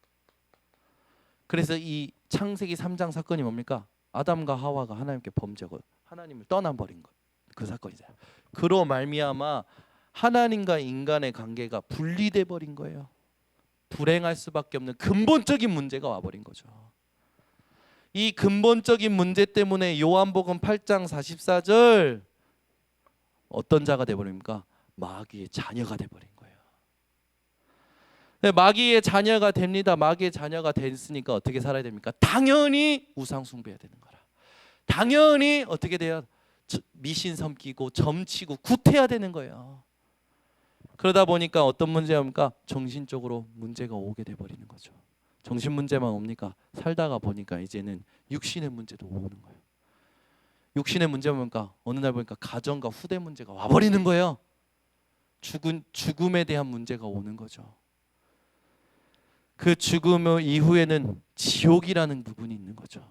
그래서 이 창세기 3장 사건이 뭡니까? 아담과 하와가 하나님께 범죄하고 하나님을 떠나버린 것, 그 사건이잖아요. 그로 말미암아 하나님과 인간의 관계가 분리돼 버린 거예요. 불행할 수밖에 없는 근본적인 문제가 와버린 거죠. 이 근본적인 문제 때문에 요한복음 8장 44절 어떤 자가 돼버립니까? 마귀의 자녀가 돼버린 거예요. 마귀의 자녀가 됩니다. 마귀의 자녀가 됐으니까 어떻게 살아야 됩니까? 당연히 우상 숭배해야 되는 거라. 당연히 어떻게 돼요? 미신 섬기고 점치고 구태해야 되는 거예요. 그러다 보니까 어떤 문제가 옵니까? 정신적으로 문제가 오게 돼버리는 거죠. 정신 문제만 옵니까? 살다가 보니까 이제는 육신의 문제도 오는 거예요. 육신의 문제가 뭡니까? 어느 날 보니까 가정과 후대 문제가 와버리는 거예요. 죽음에 대한 문제가 오는 거죠. 그 죽음 이후에는 지옥이라는 부분이 있는 거죠.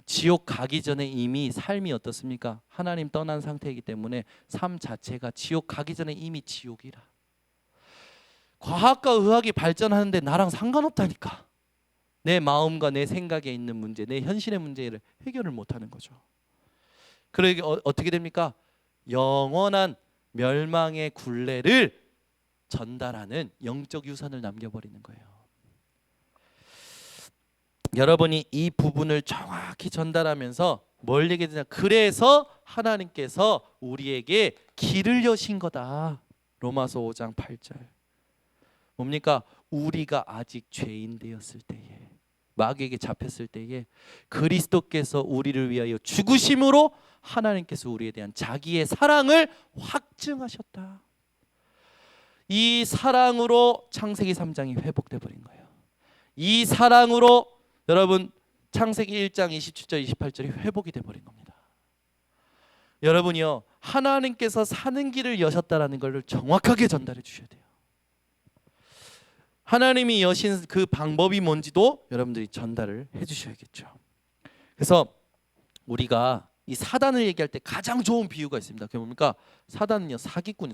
지옥 가기 전에 이미 삶이 어떻습니까? 하나님 떠난 상태이기 때문에 삶 자체가 지옥 가기 전에 이미 지옥이라. 과학과 의학이 발전하는데 나랑 상관없다니까. 내 마음과 내 생각에 있는 문제, 내 현실의 문제를 해결을 못하는 거죠. 그러게 어떻게 됩니까? 영원한 멸망의 굴레를 전달하는 영적 유산을 남겨버리는 거예요. 여러분이 이 부분을 정확히 전달하면서 뭘 얘기하냐? 그래서 하나님께서 우리에게 길을 여신 거다. 로마서 5장 8절. 뭡니까? 우리가 아직 죄인 되었을 때에, 마귀에게 잡혔을 때에 그리스도께서 우리를 위하여 죽으심으로 하나님께서 우리에 대한 자기의 사랑을 확증하셨다. 이 사랑으로 창세기 3장이 회복돼 버린 거예요. 이 사랑으로 여러분 창세기 1장 27절 28절이 회복이 돼 버린 겁니다. 여러분이요, 하나님께서 사는 길을 여셨다라는 걸 정확하게 전달해 주셔야 돼요. 하나님이 여신 그 방법이 뭔지도 여러분들이 전달을 해 주셔야겠죠. 그래서 우리가 이 사단을 얘기할 때 가장 좋은 비유가 있습니다. 그게 뭡니까? 사단은요, 사기꾼.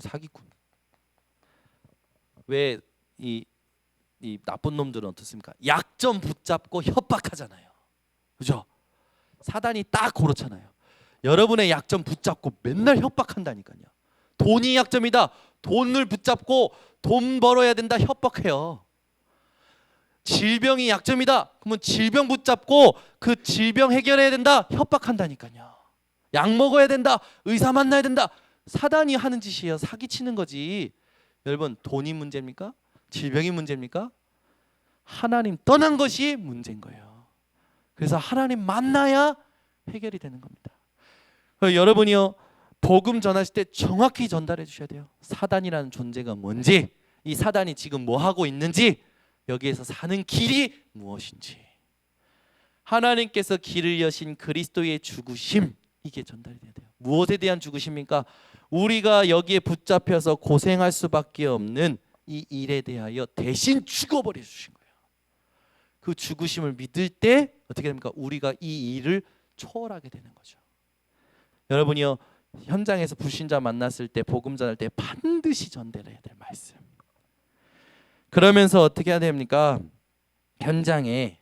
왜 이 나쁜 놈들은 어떻습니까? 약점 붙잡고 협박하잖아요. 그죠? 사단이 딱 그렇잖아요. 여러분의 약점 붙잡고 맨날 협박한다니까요. 돈이 약점이다. 돈을 붙잡고 돈 벌어야 된다. 협박해요. 질병이 약점이다. 그러면 질병 붙잡고 그 질병 해결해야 된다. 협박한다니까요. 약 먹어야 된다. 의사 만나야 된다. 사단이 하는 짓이에요. 사기치는 거지. 여러분, 돈이 문제입니까? 질병이 문제입니까? 하나님 떠난 것이 문제인 거예요. 그래서 하나님 만나야 해결이 되는 겁니다. 여러분이요, 복음 전하실 때 정확히 전달해 주셔야 돼요. 사단이라는 존재가 뭔지, 이 사단이 지금 뭐 하고 있는지, 여기에서 사는 길이 무엇인지, 하나님께서 길을 여신 그리스도의 죽으심, 이게 전달이 돼야 돼요. 무엇에 대한 죽으심입니까? 우리가 여기에 붙잡혀서 고생할 수밖에 없는 이 일에 대하여 대신 죽어버려 주신 거예요. 그 죽으심을 믿을 때 어떻게 됩니까? 우리가 이 일을 초월하게 되는 거죠. 여러분이요, 현장에서 불신자 만났을 때, 복음 전할 때 반드시 전달해야 될 말씀. 그러면서 어떻게 해야 됩니까? 현장에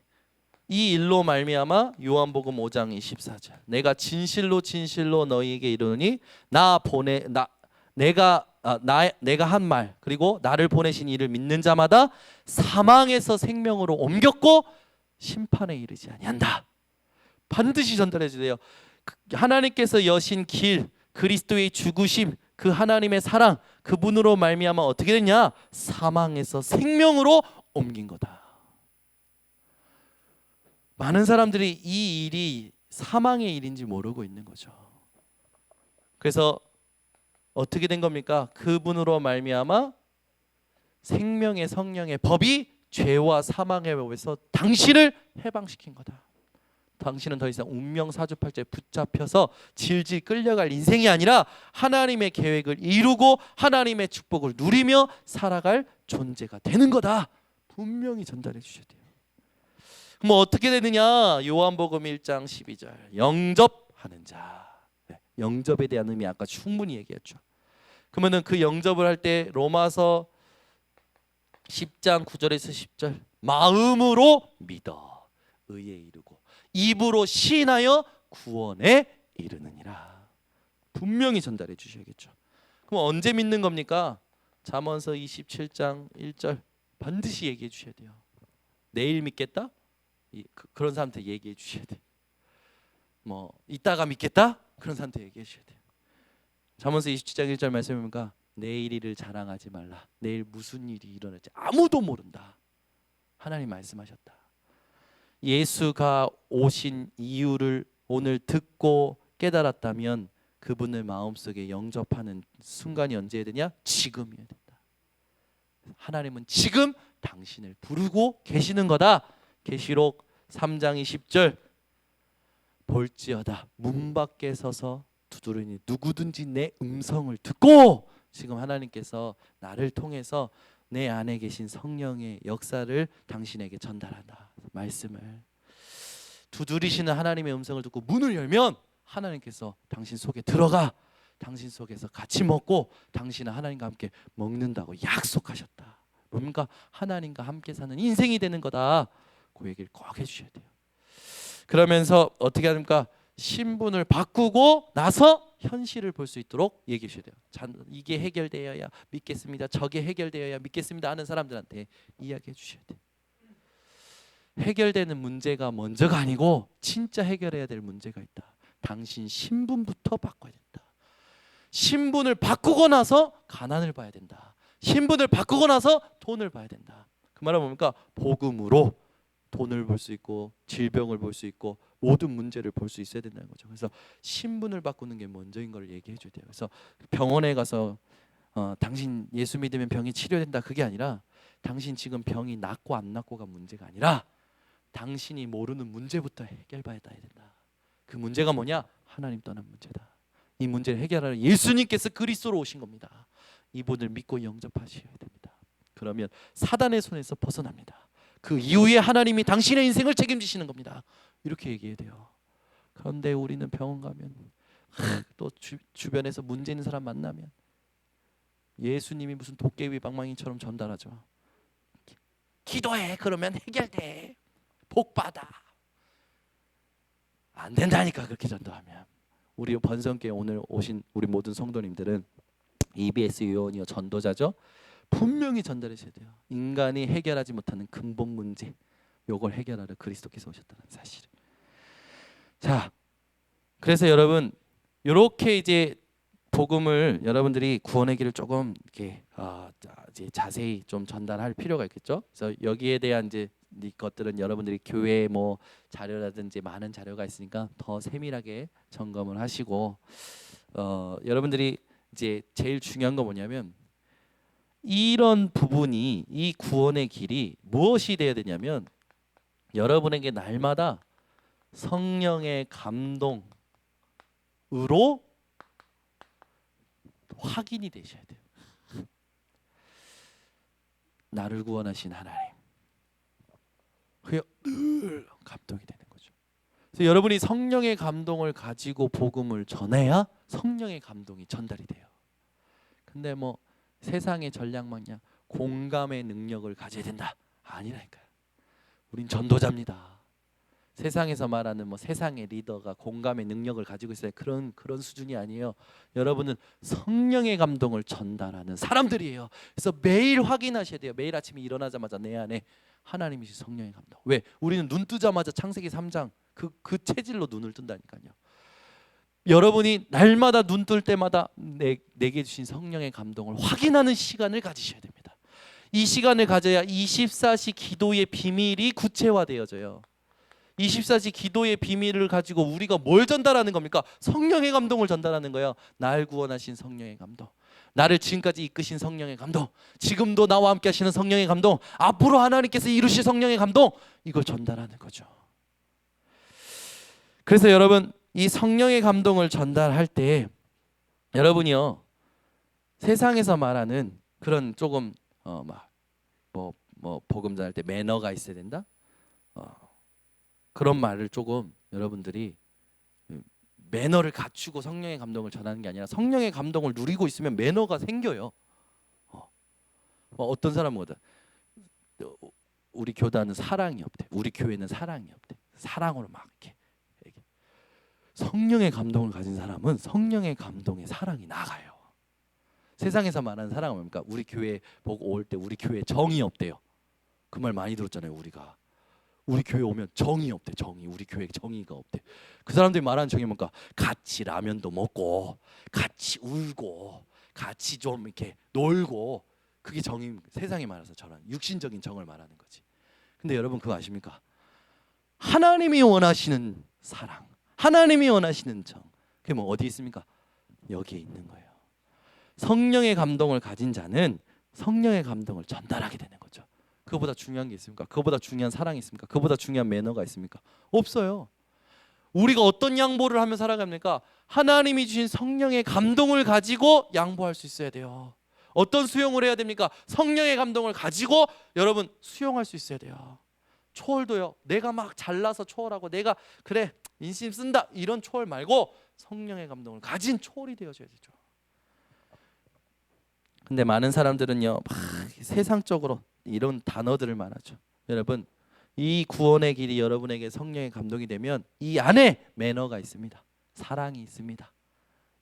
이 일로 말미암아 요한복음 5장 24절, 내가 진실로 너희에게 이르노니 내가 한 말, 그리고 나를 보내신 이를 믿는 자마다 사망에서 생명으로 옮겼고 심판에 이르지 아니한다. 반드시 전달해 주세요. 하나님께서 여신 길, 그리스도의 죽으심, 그 하나님의 사랑, 그분으로 말미암아 어떻게 됐냐? 사망에서 생명으로 옮긴 거다. 많은 사람들이 이 일이 사망의 일인지 모르고 있는 거죠. 그래서 어떻게 된 겁니까? 그분으로 말미암아 생명의 성령의 법이 죄와 사망의 법에서 당신을 해방시킨 거다. 당신은 더 이상 운명 사주팔자에 붙잡혀서 질질 끌려갈 인생이 아니라 하나님의 계획을 이루고 하나님의 축복을 누리며 살아갈 존재가 되는 거다. 분명히 전달해 주셔야 돼요. 그럼 어떻게 되느냐? 요한복음 1장 12절, 영접하는 자. 영접에 대한 의미 아까 충분히 얘기했죠. 그러면은 그 영접을 할 때 로마서 10장 9절에서 10절, 마음으로 믿어 의에 이르고 입으로 시인하여 구원에 이르느니라. 분명히 전달해 주셔야겠죠. 그럼 언제 믿는 겁니까? 잠언서 27장 1절 반드시 얘기해 주셔야 돼요. 내일 믿겠다? 그런 사람한테 얘기해 주셔야 돼요. 뭐 이따가 믿겠다? 그런 사람한테 얘기해 주셔야 돼요. 잠언서 27장 1절 말씀입니까? 내일 일을 자랑하지 말라. 내일 무슨 일이 일어날지 아무도 모른다. 하나님 말씀하셨다. 예수가 오신 이유를 오늘 듣고 깨달았다면 그분을 마음속에 영접하는 순간이 언제 되냐? 지금이어야 된다. 하나님은 지금 당신을 부르고 계시는 거다. 계시록 3장 20절, 볼지어다 문 밖에 서서 두드리니 누구든지 내 음성을 듣고, 지금 하나님께서 나를 통해서 내 안에 계신 성령의 역사를 당신에게 전달한다. 말씀을 두드리시는 하나님의 음성을 듣고 문을 열면 하나님께서 당신 속에 들어가 당신 속에서 같이 먹고 당신은 하나님과 함께 먹는다고 약속하셨다. 뭡니까? 하나님과 함께 사는 인생이 되는 거다. 그 얘기를 꼭 해주셔야 돼요. 그러면서 어떻게 합니까? 신분을 바꾸고 나서 현실을 볼 수 있도록 얘기해 주셔야 돼요. 이게 해결되어야 믿겠습니다. 저게 해결되어야 믿겠습니다 하는 사람들한테 이야기해 주셔야 돼요. 해결되는 문제가 먼저가 아니고 진짜 해결해야 될 문제가 있다. 당신 신분부터 바꿔야 된다. 신분을 바꾸고 나서 가난을 봐야 된다. 신분을 바꾸고 나서 돈을 봐야 된다. 그 말은 뭡니까? 복음으로 돈을 볼 수 있고 질병을 볼 수 있고 모든 문제를 볼 수 있어야 된다는 거죠. 그래서 신분을 바꾸는 게 먼저인 걸 얘기해 줘야 돼요. 그래서 병원에 가서 당신 예수 믿으면 병이 치료된다 그게 아니라 당신 지금 병이 낫고 안 낫고가 문제가 아니라 당신이 모르는 문제부터 해결해야 된다. 그 문제가 뭐냐? 하나님 떠난 문제다. 이 문제를 해결하러 예수님께서 그리스도로 오신 겁니다. 이분을 믿고 영접하셔야 됩니다. 그러면 사단의 손에서 벗어납니다. 그 이후에 하나님이 당신의 인생을 책임지시는 겁니다. 이렇게 얘기해야 돼요. 그런데 우리는 병원 가면 또 주변에서 문제 있는 사람 만나면 예수님이 무슨 도깨비 방망이처럼 전달하죠. 기도해 그러면 해결돼. 복 받아. 안 된다니까 그렇게 전도하면. 우리 번성교회 오늘 오신 우리 모든 성도님들은 EBS 요원이요 전도자죠. 분명히 전달하셔야 돼요. 인간이 해결하지 못하는 근본 문제, 요걸 해결하러 그리스도께서 오셨다는 사실을. 자, 그래서 여러분 이렇게 이제 복음을 여러분들이 구원의 길을 조금 이렇게 이제 자세히 좀 전달할 필요가 있겠죠. 그래서 여기에 대한 이제 이 것들은 여러분들이 교회 뭐 자료라든지 많은 자료가 있으니까 더 세밀하게 점검을 하시고 여러분들이 이제 제일 중요한 거 뭐냐면 이런 부분이 이 구원의 길이 무엇이 되어야 되냐면 여러분에게 날마다 성령의 감동으로 확인이 되셔야 돼요. 나를 구원하신 하나님. 그게 늘 감동이 되는 거죠. 그래서 여러분이 성령의 감동을 가지고 복음을 전해야 성령의 감동이 전달이 돼요. 근데 뭐 세상의 전략망냥 공감의 능력을 가져야 된다 아니라니까요. 우린 전도자입니다. 세상에서 말하는 뭐 세상의 리더가 공감의 능력을 가지고 있어요. 그런 수준이 아니에요. 여러분은 성령의 감동을 전달하는 사람들이에요. 그래서 매일 확인하셔야 돼요. 매일 아침에 일어나자마자 내 안에 하나님이신 성령의 감동. 왜? 우리는 눈 뜨자마자 창세기 3장 그 체질로 눈을 뜬다니까요. 여러분이 날마다 눈 뜰 때마다 내게 주신 성령의 감동을 확인하는 시간을 가지셔야 됩니다. 이 시간을 가져야 24시 기도의 비밀이 구체화되어져요. 24시 기도의 비밀을 가지고 우리가 뭘 전달하는 겁니까? 성령의 감동을 전달하는 거예요. 날 구원하신 성령의 감동, 나를 지금까지 이끄신 성령의 감동, 지금도 나와 함께 하시는 성령의 감동, 앞으로 하나님께서 이루실 성령의 감동, 이걸 전달하는 거죠. 그래서 여러분 이 성령의 감동을 전달할 때 여러분이요 세상에서 말하는 그런 조금 뭐 복음 전할 때 매너가 있어야 된다 그런 말을 조금 여러분들이 매너를 갖추고 성령의 감동을 전하는 게 아니라 성령의 감동을 누리고 있으면 매너가 생겨요. 어떤 사람은 우리 교단은 사랑이 없대. 우리 교회는 사랑이 없대. 사랑으로 막 이렇게 성령의 감동을 가진 사람은 성령의 감동에 사랑이 나가요. 세상에서 말하는 사랑은 뭡니까? 우리 교회 보고 올 때 우리 교회에 정이 없대요. 그 말 많이 들었잖아요. 우리가 우리 교회 오면 정이 없대. 정이. 우리 교회에 정의가 없대. 그 사람들이 말하는 정이 뭔가 같이 라면도 먹고 같이 울고 같이 좀 이렇게 놀고 그게 정이. 세상에 말해서 저런 육신적인 정을 말하는 거지. 근데 여러분 그거 아십니까? 하나님이 원하시는 사랑, 하나님이 원하시는 정, 그게 뭐 어디 있습니까? 여기에 있는 거예요. 성령의 감동을 가진 자는 성령의 감동을 전달하게 되는 거죠. 그거보다 중요한 게 있습니까? 그거보다 중요한 사랑이 있습니까? 그거보다 중요한 매너가 있습니까? 없어요. 우리가 어떤 양보를 하며 살아갑니까? 하나님이 주신 성령의 감동을 가지고 양보할 수 있어야 돼요. 어떤 수용을 해야 됩니까? 성령의 감동을 가지고 여러분 수용할 수 있어야 돼요. 초월도요. 내가 막 잘나서 초월하고 내가 그래 인심 쓴다 이런 초월 말고 성령의 감동을 가진 초월이 되어줘야 되죠. 근데 많은 사람들은요 막 세상적으로 이런 단어들을 말하죠. 여러분 이 구원의 길이 여러분에게 성령의 감동이 되면 이 안에 매너가 있습니다. 사랑이 있습니다.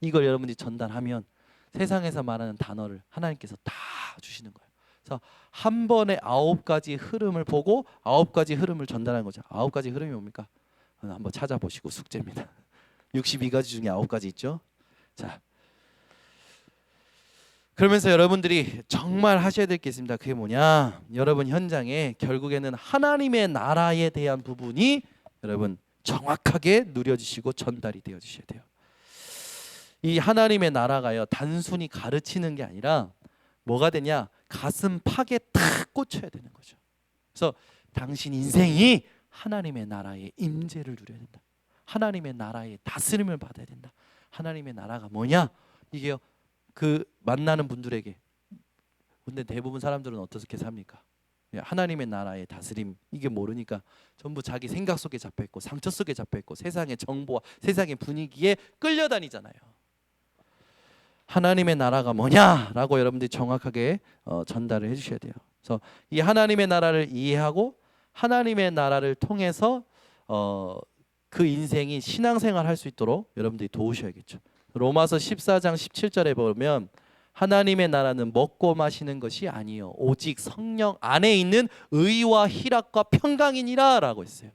이걸 여러분들이 전달하면 세상에서 말하는 단어를 하나님께서 다 주시는 거예요. 그래서 한 번에 9가지 흐름을 보고 9가지 흐름을 전달하는 거죠. 9가지 흐름이 뭡니까? 한번 찾아보시고 숙제입니다. 62가지 중에 9가지 있죠. 자, 그러면서 여러분들이 정말 하셔야 될 게 있습니다. 그게 뭐냐? 여러분 현장에 결국에는 하나님의 나라에 대한 부분이 여러분 정확하게 누려지시고 전달이 되어 주셔야 돼요. 이 하나님의 나라가요, 단순히 가르치는 게 아니라 뭐가 되냐? 가슴팍에 탁 꽂혀야 되는 거죠. 그래서 당신 인생이 하나님의 나라의 임재를 누려야 된다. 하나님의 나라의 다스림을 받아야 된다. 하나님의 나라가 뭐냐? 이게요, 그 만나는 분들에게, 근데 대부분 사람들은 어떻게 삽니까? 하나님의 나라의 다스림 이게 모르니까 전부 자기 생각 속에 잡혀 있고 상처 속에 잡혀 있고 세상의 정보와 세상의 분위기에 끌려다니잖아요. 하나님의 나라가 뭐냐라고 여러분들이 정확하게 전달을 해주셔야 돼요. 그래서 이 하나님의 나라를 이해하고 하나님의 나라를 통해서 그 인생이 신앙생활 할 수 있도록 여러분들이 도우셔야겠죠. 로마서 14장 17절에 보면 하나님의 나라는 먹고 마시는 것이 아니요 오직 성령 안에 있는 의와 희락과 평강이니라 라고 했어요.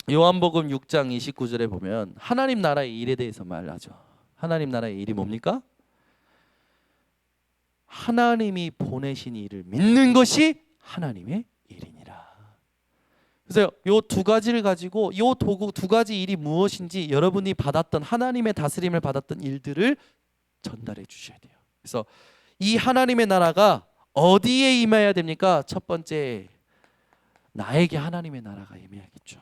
요한복음 6장 29절에 보면 하나님 나라의 일에 대해서 말하죠. 하나님 나라의 일이 뭡니까? 하나님이 보내신 일을 믿는 것이 하나님의 일이니라. 그래서 요 두 가지를 가지고 요 도구 두 가지 일이 무엇인지 여러분이 받았던 하나님의 다스림을 받았던 일들을 전달해 주셔야 돼요. 그래서 이 하나님의 나라가 어디에 임해야 됩니까? 첫 번째, 나에게 하나님의 나라가 임해야겠죠.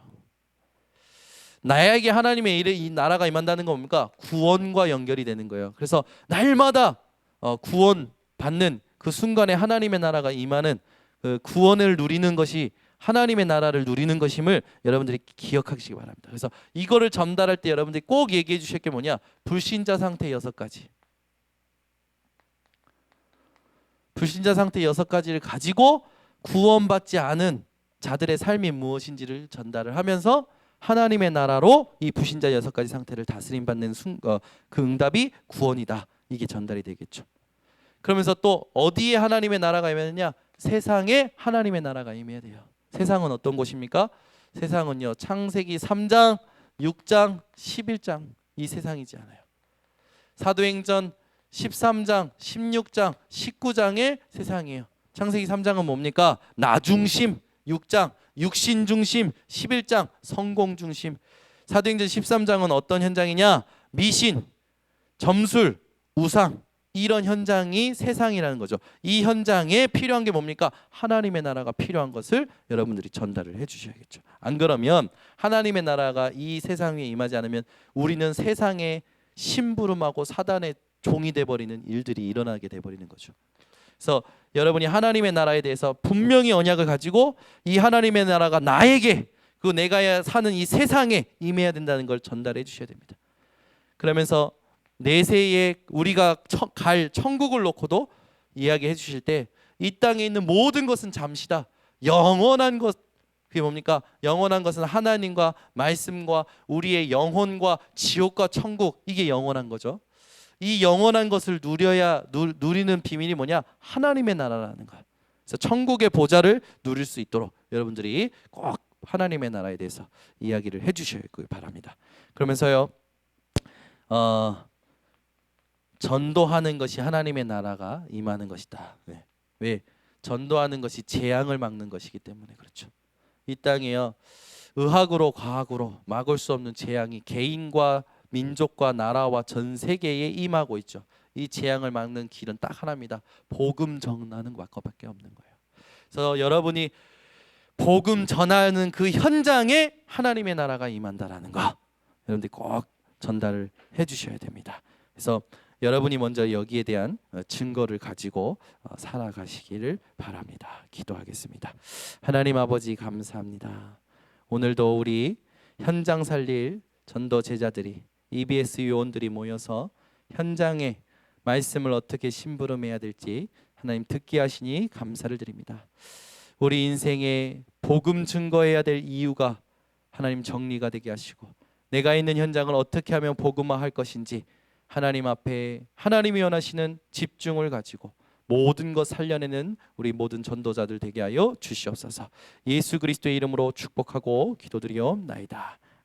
나에게 하나님의 일에 이 나라가 임한다는 건 뭡니까? 구원과 연결이 되는 거예요. 그래서 날마다 구원 받는 그 순간에 하나님의 나라가 임하는 그 구원을 누리는 것이 하나님의 나라를 누리는 것임을 여러분들이 기억하시기 바랍니다. 그래서 이거를 전달할 때 여러분들이 꼭 얘기해 주실 게 뭐냐? 불신자 상태 6가지. 불신자 상태 6가지를 가지고 구원받지 않은 자들의 삶이 무엇인지를 전달을 하면서 하나님의 나라로 이 불신자 6가지 상태를 다스림 받는 그 응답이 구원이다. 이게 전달이 되겠죠. 그러면서 또 어디에 하나님의 나라가 임하느냐? 세상에 하나님의 나라가 임해야 돼요. 세상은 어떤 곳입니까? 세상은요, 창세기 3장, 6장, 11장 이 세상이지 않아요. 사도행전 13장, 16장, 19장의 세상이에요. 창세기 3장은 뭡니까? 나 중심. 6장 육신 중심. 11장 성공 중심. 사도행전 13장은 어떤 현장이냐? 미신, 점술, 우상 이런 현장이 세상이라는 거죠. 이 현장에 필요한 게 뭡니까? 하나님의 나라가 필요한 것을 여러분들이 전달을 해주셔야겠죠. 안 그러면 하나님의 나라가 이 세상 위에 임하지 않으면 우리는 세상의 심부름하고 사단의 종이 돼버리는 일들이 일어나게 돼버리는 거죠. 그래서 여러분이 하나님의 나라에 대해서 분명히 언약을 가지고 이 하나님의 나라가 나에게 그 내가 사는 이 세상에 임해야 된다는 걸 전달해 주셔야 됩니다. 그러면서 내세에 우리가 갈 천국을 놓고도 이야기해 주실 때 이 땅에 있는 모든 것은 잠시다. 영원한 것, 그게 뭡니까? 영원한 것은 하나님과 말씀과 우리의 영혼과 지옥과 천국, 이게 영원한 거죠. 이 영원한 것을 누리는 비밀이 뭐냐? 하나님의 나라라는 거예요. 그래서 천국의 보좌를 누릴 수 있도록 여러분들이 꼭 하나님의 나라에 대해서 이야기를 해주셔야 바랍니다. 그러면서요, 전도하는 것이 하나님의 나라가 임하는 것이다. 왜? 전도하는 것이 재앙을 막는 것이기 때문에 그렇죠. 이 땅에요, 의학으로 과학으로 막을 수 없는 재앙이 개인과 민족과 나라와 전 세계에 임하고 있죠. 이 재앙을 막는 길은 딱 하나입니다. 복음 전하는 것밖에 없는 거예요. 그래서 여러분이 복음 전하는 그 현장에 하나님의 나라가 임한다라는 거 여러분들이 꼭 전달을 해주셔야 됩니다. 그래서 여러분이 먼저 여기에 대한 증거를 가지고 살아가시기를 바랍니다. 기도하겠습니다. 하나님 아버지 감사합니다. 오늘도 우리 현장 살릴 전도 제자들이 EBS 요원들이 모여서 현장에 말씀을 어떻게 심부름해야 될지 하나님 듣게 하시니 감사를 드립니다. 우리 인생에 복음 증거해야 될 이유가 하나님 정리가 되게 하시고, 내가 있는 현장을 어떻게 하면 복음화할 것인지 하나님 앞에 하나님이 원하시는 집중을 가지고 모든 것 살려내는 우리 모든 전도자들 되게 하여 주시옵소서. 예수 그리스도의 이름으로 축복하고 기도드리옵나이다.